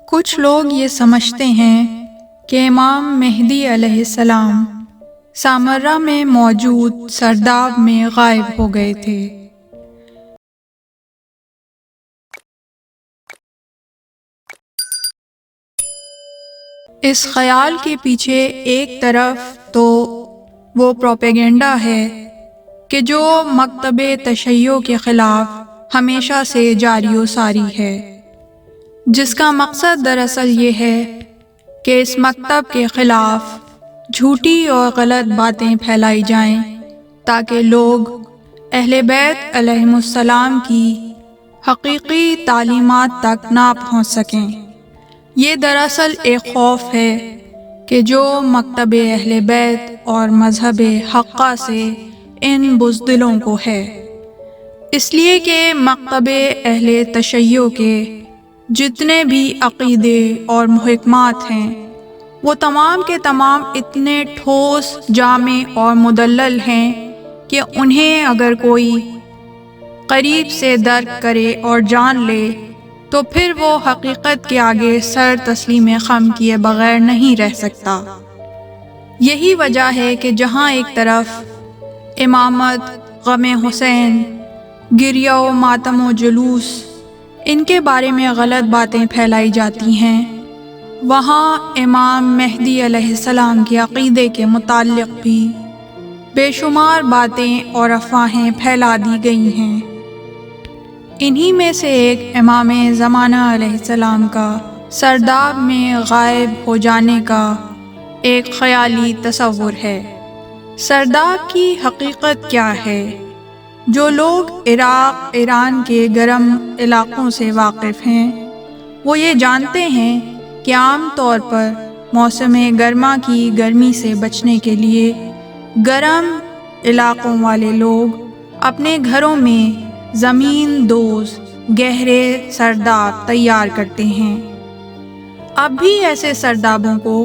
کچھ لوگ یہ سمجھتے ہیں کہ امام مہدی علیہ السلام سامرہ میں موجود سرداب میں غائب ہو گئے تھے۔ اس خیال کے پیچھے ایک طرف تو وہ پروپیگنڈا ہے کہ جو مکتب تشیع کے خلاف ہمیشہ سے جاری و ساری ہے، جس کا مقصد دراصل یہ ہے کہ اس مکتب کے خلاف جھوٹی اور غلط باتیں پھیلائی جائیں تاکہ لوگ اہل بیت علیہم السلام کی حقیقی تعلیمات تک نہ پہنچ سکیں۔ یہ دراصل ایک خوف ہے کہ جو مکتب اہل بیت اور مذہب حقہ سے ان بزدلوں کو ہے، اس لیے کہ مکتب اہل تشیع کے جتنے بھی عقیدے اور محکمات ہیں وہ تمام کے تمام اتنے ٹھوس، جامع اور مدلل ہیں کہ انہیں اگر کوئی قریب سے درک کرے اور جان لے تو پھر وہ حقیقت کے آگے سر تسلیم خم کیے بغیر نہیں رہ سکتا۔ یہی وجہ ہے کہ جہاں ایک طرف امامت، غم حسین، گریہ و ماتم و جلوس، ان کے بارے میں غلط باتیں پھیلائی جاتی ہیں، وہاں امام مہدی علیہ السلام کے عقیدے کے متعلق بھی بے شمار باتیں اور افواہیں پھیلا دی گئی ہیں۔ انہی میں سے ایک امام زمانہ علیہ السلام کا سرداب میں غائب ہو جانے کا ایک خیالی تصور ہے۔ سرداب کی حقیقت کیا ہے؟ جو لوگ عراق، ایران کے گرم علاقوں سے واقف ہیں وہ یہ جانتے ہیں کہ عام طور پر موسم گرما کی گرمی سے بچنے کے لیے گرم علاقوں والے لوگ اپنے گھروں میں زمین دوز گہرے سرداب تیار کرتے ہیں۔ اب بھی ایسے سردابوں کو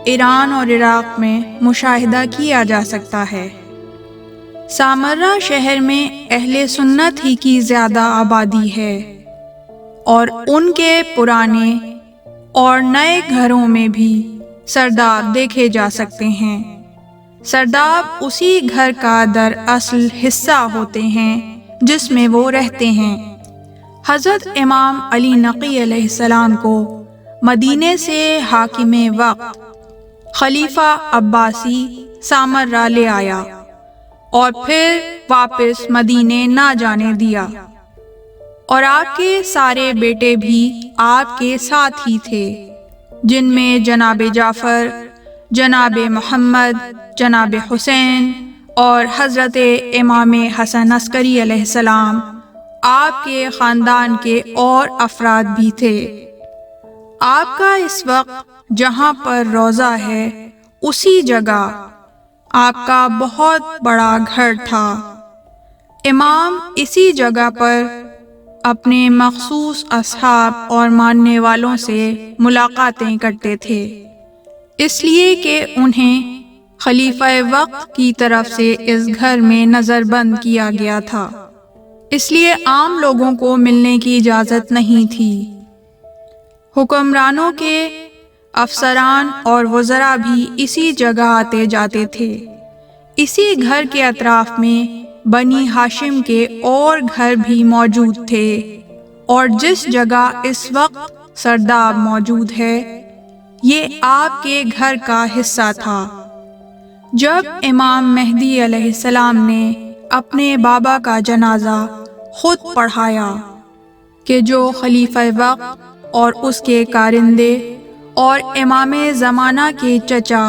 ایران اور عراق میں مشاہدہ کیا جا سکتا ہے۔ سامرہ شہر میں اہل سنت ہی کی زیادہ آبادی ہے اور ان کے پرانے اور نئے گھروں میں بھی سرداب دیکھے جا سکتے ہیں۔ سرداب اسی گھر کا دراصل حصہ ہوتے ہیں جس میں وہ رہتے ہیں۔ حضرت امام علی نقی علیہ السلام کو مدینے سے حاکم وقت خلیفہ عباسی سامرہ لے آیا اور پھر واپس مدینے نہ جانے دیا، اور آپ کے سارے بیٹے بھی آپ کے ساتھ ہی تھے، جن میں جناب جعفر، جناب محمد، جناب حسین اور حضرت امام حسن عسکری علیہ السلام آپ کے خاندان کے اور افراد بھی تھے۔ آپ کا اس وقت جہاں پر روضہ ہے اسی جگہ آپ کا بہت بڑا گھر تھا۔ امام اسی جگہ پر اپنے مخصوص اصحاب اور ماننے والوں سے ملاقاتیں کرتے تھے، اس لیے کہ انہیں خلیفہ وقت کی طرف سے اس گھر میں نظر بند کیا گیا تھا، اس لیے عام لوگوں کو ملنے کی اجازت نہیں تھی۔ حکمرانوں کے افسران اور وزراء بھی اسی جگہ آتے جاتے تھے۔ اسی گھر کے اطراف میں بنی ہاشم کے اور گھر بھی موجود تھے، اور جس جگہ اس وقت سرداب موجود ہے یہ آپ کے گھر کا حصہ تھا۔ جب امام مہدی علیہ السلام نے اپنے بابا کا جنازہ خود پڑھایا کہ جو خلیفہ وقت اور اس کے کارندے اور امام زمانہ کے چچا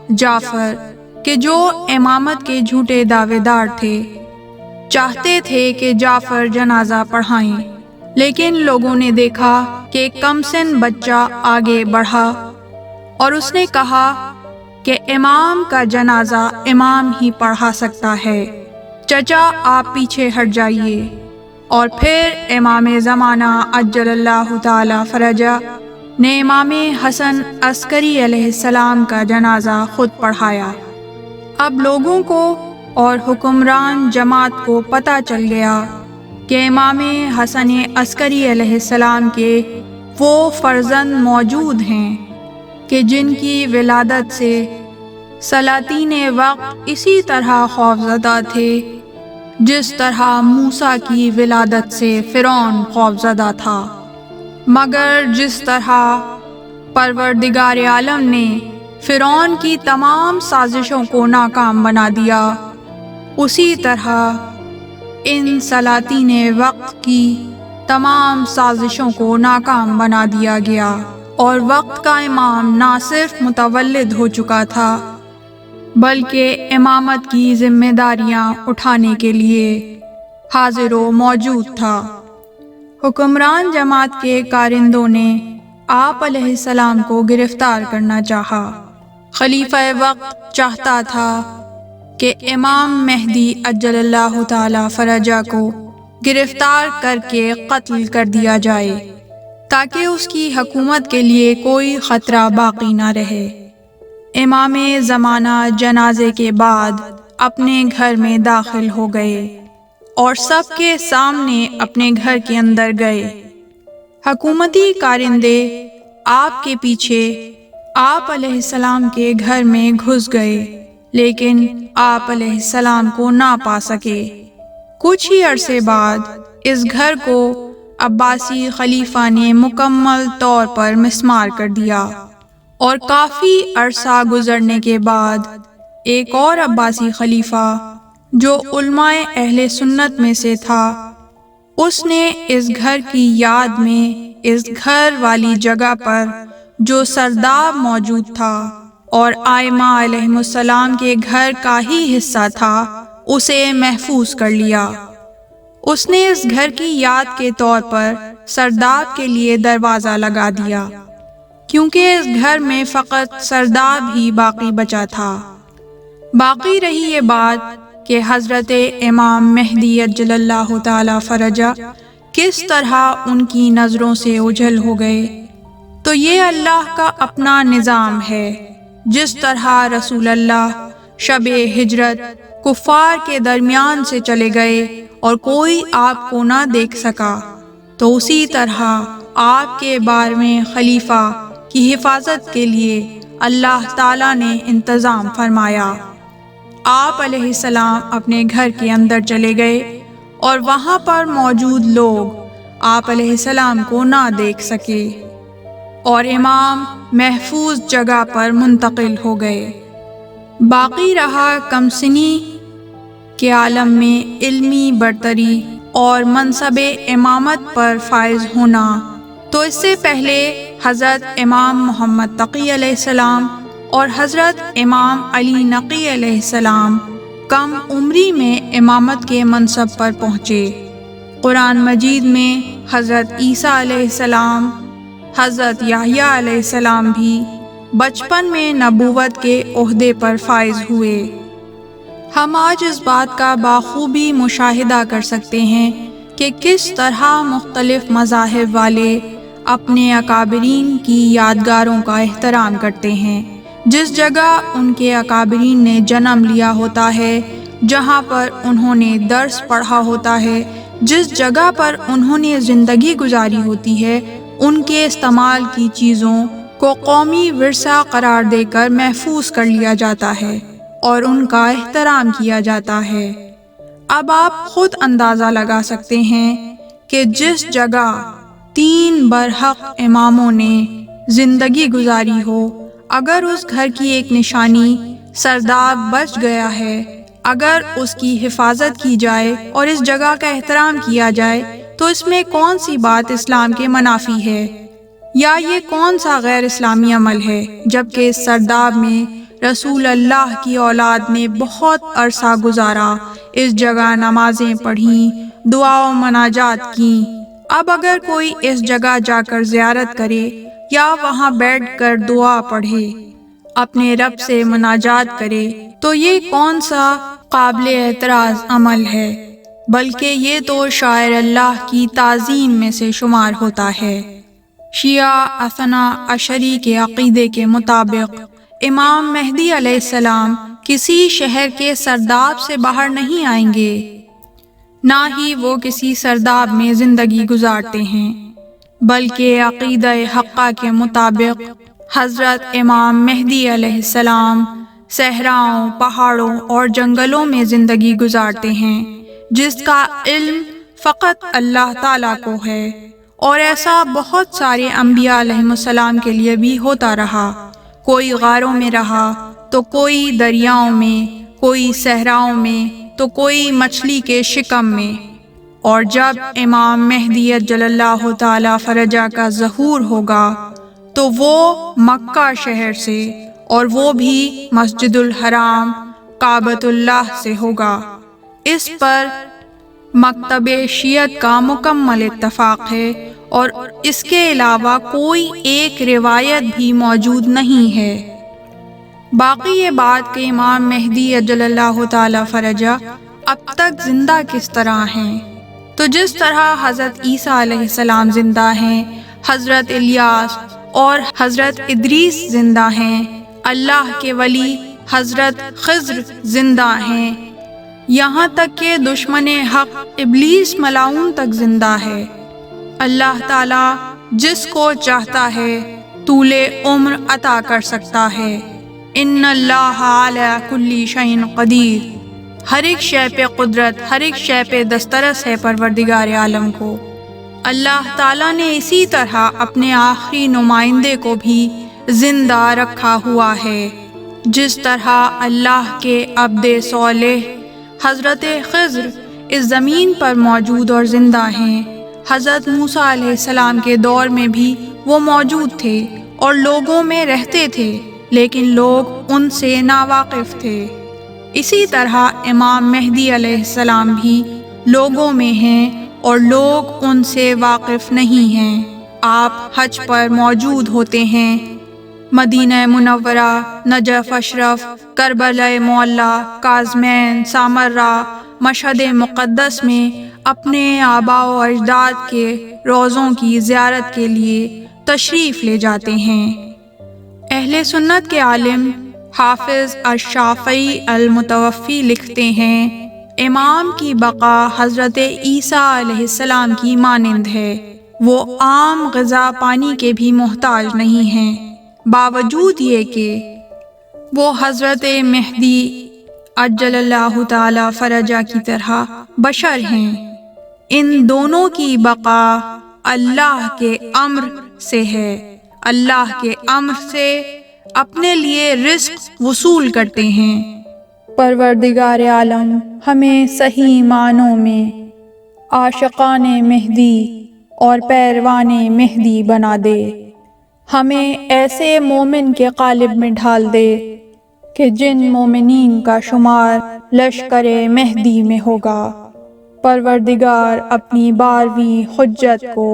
جعفر کہ جو امامت کے جھوٹے دعوے دار تھے چاہتے تھے کہ جعفر جنازہ پڑھائیں، لیکن لوگوں نے دیکھا کہ کم سن بچہ آگے بڑھا اور اس نے کہا کہ امام کا جنازہ امام ہی پڑھا سکتا ہے، چچا آپ پیچھے ہٹ جائیے۔ اور پھر امام زمانہ عجل اللہ تعالی فرجہ نے امام حسن عسکری علیہ السلام کا جنازہ خود پڑھایا۔ اب لوگوں کو اور حکمران جماعت کو پتہ چل گیا کہ امام حسن عسکری علیہ السلام کے وہ فرزند موجود ہیں کہ جن کی ولادت سے سلاطین وقت اسی طرح خوفزدہ تھے جس طرح موسیٰ کی ولادت سے فرعون خوفزدہ تھا، مگر جس طرح پروردگار عالم نے فرعون کی تمام سازشوں کو ناکام بنا دیا، اسی طرح ان سلاطین وقت کی تمام سازشوں کو ناکام بنا دیا گیا، اور وقت کا امام نہ صرف متولد ہو چکا تھا بلکہ امامت کی ذمہ داریاں اٹھانے کے لیے حاضر و موجود تھا۔ حکمران جماعت کے کارندوں نے آپ علیہ السلام کو گرفتار کرنا چاہا۔ خلیفہ وقت چاہتا تھا کہ امام مہدی عجل اللہ تعالی فرجہ کو گرفتار کر کے قتل کر دیا جائے تاکہ اس کی حکومت کے لیے کوئی خطرہ باقی نہ رہے۔ امام زمانہ جنازے کے بعد اپنے گھر میں داخل ہو گئے اور سب کے سامنے اپنے گھر کے اندر گئے۔ حکومتی کارندے آپ کے پیچھے آپ علیہ السلام کے گھر میں گھس گئے، لیکن آپ علیہ السلام کو نہ پا سکے۔ کچھ ہی عرصے بعد اس گھر کو عباسی خلیفہ نے مکمل طور پر مسمار کر دیا، اور کافی عرصہ گزرنے کے بعد ایک اور عباسی خلیفہ جو علماء اہل سنت میں سے تھا، اس نے اس گھر کی یاد میں اس گھر والی جگہ پر جو سرداب موجود تھا اور ائمہ علیہم السلام کے گھر کا ہی حصہ تھا، اسے محفوظ کر لیا۔ اس نے اس گھر کی یاد کے طور پر سرداب کے لیے دروازہ لگا دیا، کیونکہ اس گھر میں فقط سرداب ہی باقی بچا تھا۔ باقی رہی یہ بات کہ حضرت امام مہدی عجل اللہ تعالی فرجہ کس طرح ان کی نظروں سے اوجھل ہو گئے، تو یہ اللہ کا اپنا نظام ہے۔ جس طرح رسول اللہ شب ہجرت کفار کے درمیان سے چلے گئے اور کوئی آپ کو نہ دیکھ سکا، تو اسی طرح آپ کے 12ویں خلیفہ کی حفاظت کے لیے اللہ تعالیٰ نے انتظام فرمایا۔ آپ علیہ السلام اپنے گھر کے اندر چلے گئے اور وہاں پر موجود لوگ آپ علیہ السلام کو نہ دیکھ سکے، اور امام محفوظ جگہ پر منتقل ہو گئے۔ باقی رہا کم سنی کے عالم میں علمی برتری اور منصب امامت پر فائز ہونا، تو اس سے پہلے حضرت امام محمد تقی علیہ السلام اور حضرت امام علی نقی علیہ السلام کم عمری میں امامت کے منصب پر پہنچے۔ قرآن مجید میں حضرت عیسیٰ علیہ السلام، حضرت یحییٰ علیہ السلام بھی بچپن میں نبوت کے عہدے پر فائز ہوئے۔ ہم آج اس بات کا بخوبی مشاہدہ کر سکتے ہیں کہ کس طرح مختلف مذاہب والے اپنے اکابرین کی یادگاروں کا احترام کرتے ہیں۔ جس جگہ ان کے اکابرین نے جنم لیا ہوتا ہے، جہاں پر انہوں نے درس پڑھا ہوتا ہے، جس جگہ پر انہوں نے زندگی گزاری ہوتی ہے، ان کے استعمال کی چیزوں کو قومی ورثہ قرار دے کر محفوظ کر لیا جاتا ہے اور ان کا احترام کیا جاتا ہے۔ اب آپ خود اندازہ لگا سکتے ہیں کہ جس جگہ 3 برحق اماموں نے زندگی گزاری ہو، اگر اس گھر کی ایک نشانی سرداب بچ گیا ہے، اگر اس کی حفاظت کی جائے اور اس جگہ کا احترام کیا جائے، تو اس میں کون سی بات اسلام کے منافی ہے، یا یہ کون سا غیر اسلامی عمل ہے، جبکہ اس سرداب میں رسول اللہ کی اولاد نے بہت عرصہ گزارا، اس جگہ نمازیں پڑھیں، دعا و مناجات کیں۔ اب اگر کوئی اس جگہ جا کر زیارت کرے یا وہاں بیٹھ کر دعا پڑھے، اپنے رب سے مناجات کرے، تو یہ کون سا قابل اعتراض عمل ہے، بلکہ یہ تو شاعر اللہ کی تعظیم میں سے شمار ہوتا ہے۔ شیعہ اثنا عشری کے عقیدے کے مطابق امام مہدی علیہ السلام کسی شہر کے سرداب سے باہر نہیں آئیں گے، نہ ہی وہ کسی سرداب میں زندگی گزارتے ہیں۔ بلکہ عقیدہ حقہ کے مطابق حضرت امام مہدی علیہ السلام صحراؤں، پہاڑوں اور جنگلوں میں زندگی گزارتے ہیں، جس کا علم فقط اللہ تعالیٰ کو ہے، اور ایسا بہت سارے انبیاء علیہ السلام کے لیے بھی ہوتا رہا۔ کوئی غاروں میں رہا تو کوئی دریاؤں میں، کوئی صحراؤں میں تو کوئی مچھلی کے شکم میں۔ اور جب امام مہدی اجل اللہ تعالی فرجہ کا ظہور ہوگا تو وہ مکہ شہر سے، اور وہ بھی مسجد الحرام کعبۃ اللہ سے ہوگا۔ اس پر مکتب شیعت کا مکمل اتفاق ہے، اور اس کے علاوہ کوئی ایک روایت بھی موجود نہیں ہے۔ باقی یہ بات کہ امام مہدی اجل اللہ تعالی فرجہ اب تک زندہ کس طرح ہیں، تو جس طرح حضرت عیسیٰ علیہ السلام زندہ ہیں، حضرت الیاس اور حضرت ادریس زندہ ہیں، اللہ کے ولی حضرت خضر زندہ ہیں، یہاں تک کہ دشمن حق ابلیس ملعون تک زندہ ہے۔ اللہ تعالیٰ جس کو چاہتا ہے طول عمر عطا کر سکتا ہے۔ ان اللہ علی کل شیء قدیر، ہر ایک شے پہ قدرت، ہر ایک شے پہ دسترس ہے پروردگار عالم کو۔ اللہ تعالیٰ نے اسی طرح اپنے آخری نمائندے کو بھی زندہ رکھا ہوا ہے، جس طرح اللہ کے عبد صالح حضرت خضر اس زمین پر موجود اور زندہ ہیں۔ حضرت موسیٰ علیہ السلام کے دور میں بھی وہ موجود تھے اور لوگوں میں رہتے تھے، لیکن لوگ ان سے ناواقف تھے۔ اسی طرح امام مہدی علیہ السلام بھی لوگوں میں ہیں اور لوگ ان سے واقف نہیں ہیں۔ آپ حج پر موجود ہوتے ہیں، مدینہ منورہ، نجف اشرف، کربلا معلیٰ، کاظمین، سامرہ، مشہد مقدس میں اپنے آباء و اجداد کے روضوں کی زیارت کے لیے تشریف لے جاتے ہیں۔ اہل سنت کے عالم حافظ الشافعی المتوفی لکھتے ہیں، امام کی بقا حضرت عیسیٰ علیہ السلام کی مانند ہے، وہ عام غذا پانی کے بھی محتاج نہیں ہیں، باوجود یہ کہ وہ حضرت مہدی عجل اللہ تعالی فرجہ کی طرح بشر ہیں۔ ان دونوں کی بقا اللہ کے امر سے ہے، اللہ کے امر سے اپنے لیے رزق وصول کرتے ہیں۔ پروردگار عالم ہمیں صحیح معنوں میں عاشقان مہدی اور پیروان مہدی بنا دے، ہمیں ایسے مومن کے قالب میں ڈھال دے کہ جن مومنین کا شمار لشکر مہدی میں ہوگا۔ پروردگار اپنی 12ویں حجت کو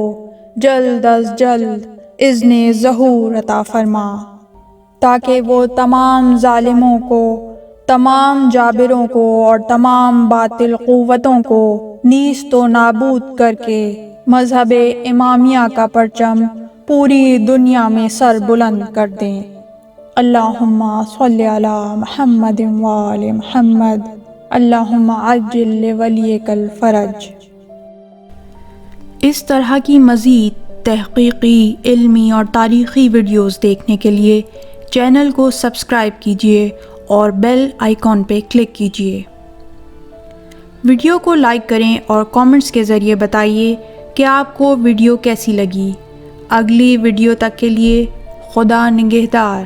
جلد از جلد اذن ظہور عطا فرما، تاکہ وہ تمام ظالموں کو، تمام جابروں کو اور تمام باطل قوتوں کو نیست و نابود کر کے مذہب امامیہ کا پرچم پوری دنیا میں سر بلند کر دیں۔ اللہم صلی علی محمد وآل محمد، اللہم عجل لولیک الفرج۔ اس طرح کی مزید تحقیقی، علمی اور تاریخی ویڈیوز دیکھنے کے لیے چینل کو سبسکرائب کیجیے اور بیل آئیکن پہ کلک کیجیے۔ ویڈیو کو لائک کریں اور کامنٹس کے ذریعے بتائیے کہ آپ کو ویڈیو کیسی لگی۔ اگلی ویڈیو تک کے لیے خدا نگہدار۔